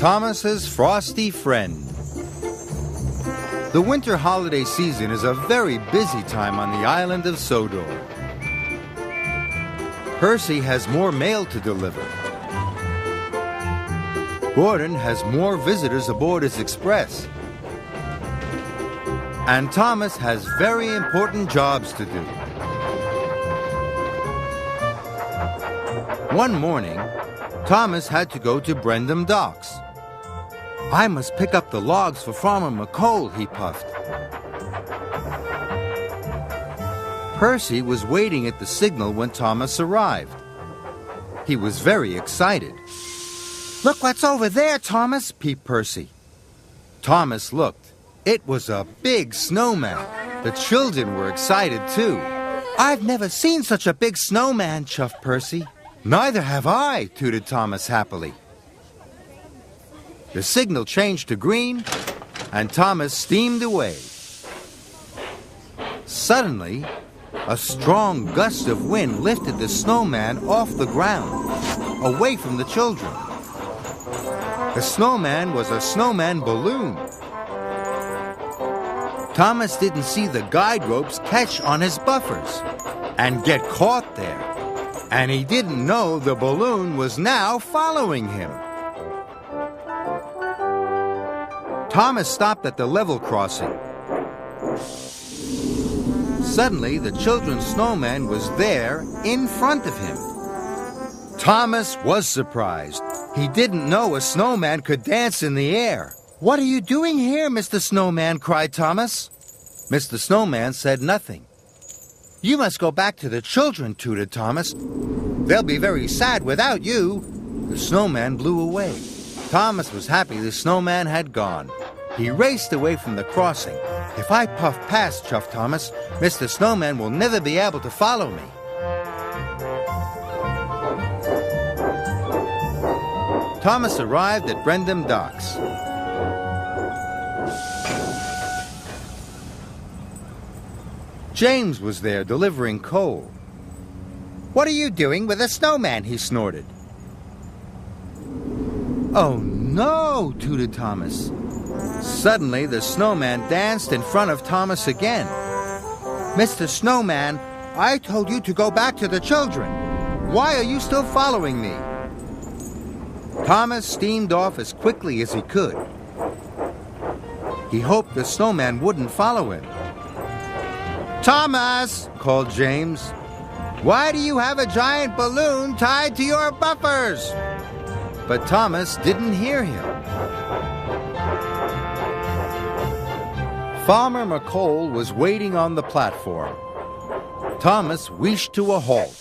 Thomas's frosty friend. The winter holiday season is a very busy time on the island of Sodor. Percy has more mail to deliver. Gordon has more visitors aboard his express. And Thomas has very important jobs to do. One morning, Thomas had to go to Brendam Docks. I must pick up the logs for Farmer McCole, he puffed. Percy was waiting at the signal when Thomas arrived. He was very excited. "Look what's over there, Thomas," peeped Percy. Thomas looked. It was a big snowman. The children were excited too. "I've never seen such a big snowman," chuffed Percy. "Neither have I," tooted Thomas happily. The signal changed to green, and Thomas steamed away. Suddenly, a strong gust of wind lifted the snowman off the ground, away from the children. The snowman was a snowman balloon. Thomas didn't see the guide ropes catch on his buffers and get caught there. And he didn't know the balloon was now following him. Thomas stopped at the level crossing. Suddenly, the children's snowman was there in front of him. Thomas was surprised. He didn't know a snowman could dance in the air. "What are you doing here, Mr. Snowman?" cried Thomas. Mr. Snowman said nothing. "You must go back to the children," tooted Thomas. "They'll be very sad without you." The snowman blew away. Thomas was happy the snowman had gone. He raced away from the crossing. "If I puff past," chuffed Thomas, "Mr. Snowman will never be able to follow me." Thomas arrived at Brendam Docks. James was there delivering coal. "What are you doing with a snowman?" he snorted. "Oh no," tooted Thomas. Suddenly, the snowman danced in front of Thomas again. "Mr. Snowman, I told you to go back to the children. Why are you still following me?" Thomas steamed off as quickly as he could. He hoped the snowman wouldn't follow him. "Thomas," called James, "why do you have a giant balloon tied to your buffers?" But Thomas didn't hear him. Farmer McCole was waiting on the platform. Thomas wheezed to a halt.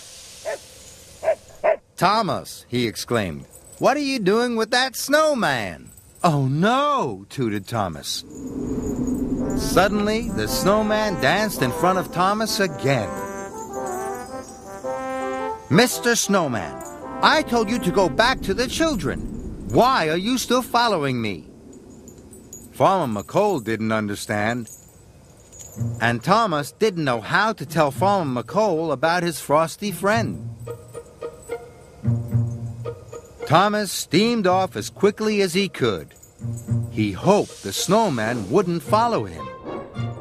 "Thomas," he exclaimed, "what are you doing with that snowman?" "Oh no," tooted Thomas. Suddenly, the snowman danced in front of Thomas again. "Mr. Snowman, I told you to go back to the children. Why are you still following me?" Farmer McCole didn't understand. And Thomas didn't know how to tell Farmer McCole about his frosty friend. Thomas steamed off as quickly as he could. He hoped the snowman wouldn't follow him.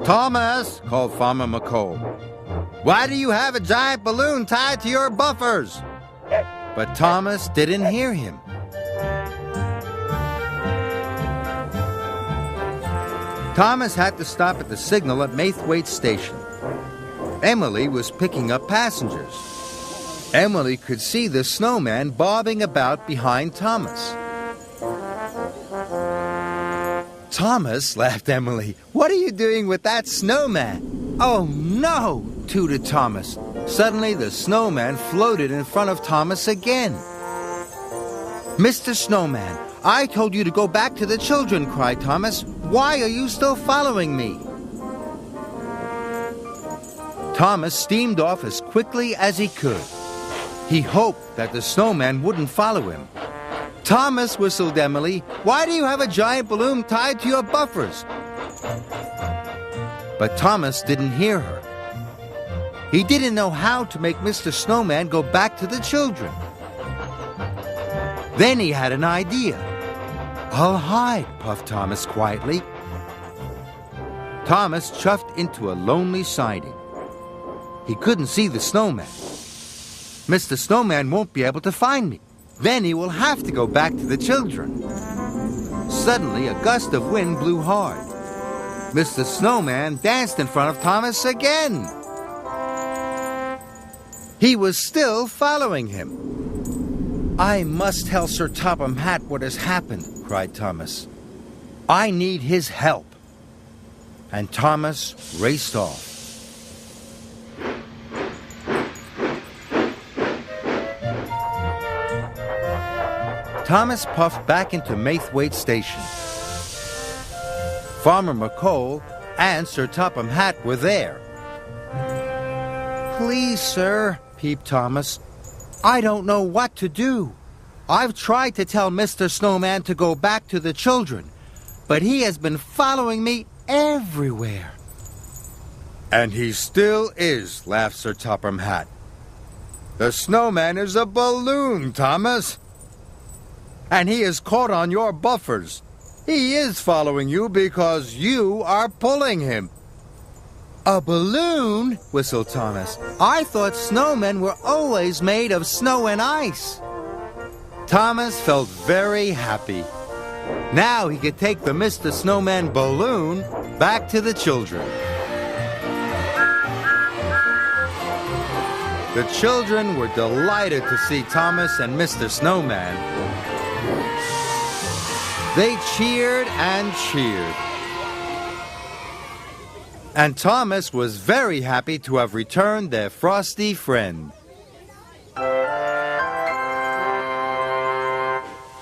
"Thomas," called Farmer McCole, "why do you have a giant balloon tied to your buffers?" But Thomas didn't hear him. Thomas had to stop at the signal at Maithwaite Station. Emily was picking up passengers. Emily could see the snowman bobbing about behind Thomas. "Thomas," laughed Emily, "what are you doing with that snowman?" "Oh no," tooted Thomas. Suddenly the snowman floated in front of Thomas again. "Mr. Snowman, I told you to go back to the children," cried Thomas. "Why are you still following me?" Thomas steamed off as quickly as he could. He hoped that the snowman wouldn't follow him. "Thomas," whistled Emily, "why do you have a giant balloon tied to your buffers?" But Thomas didn't hear her. He didn't know how to make Mr. Snowman go back to the children. Then he had an idea. "I'll hide," puffed Thomas quietly. Thomas chuffed into a lonely siding. He couldn't see the snowman. "Mr. Snowman won't be able to find me. Then he will have to go back to the children." Suddenly, a gust of wind blew hard. Mr. Snowman danced in front of Thomas again. He was still following him. "I must tell Sir Topham Hatt what has happened," cried Thomas. "I need his help." And Thomas raced off. Thomas puffed back into Maithwaite Station. Farmer McCole and Sir Topham Hatt were there. "Please, sir," peeped Thomas, "I don't know what to do. I've tried to tell Mr. Snowman to go back to the children, but he has been following me everywhere." "And he still is," laughed Sir Topham Hatt. "The snowman is a balloon, Thomas. And he is caught on your buffers. He is following you because you are pulling him." "A balloon?" whistled Thomas. "I thought snowmen were always made of snow and ice." Thomas felt very happy. Now he could take the Mr. Snowman balloon back to the children. The children were delighted to see Thomas and Mr. Snowman. They cheered and cheered. And Thomas was very happy to have returned their frosty friend.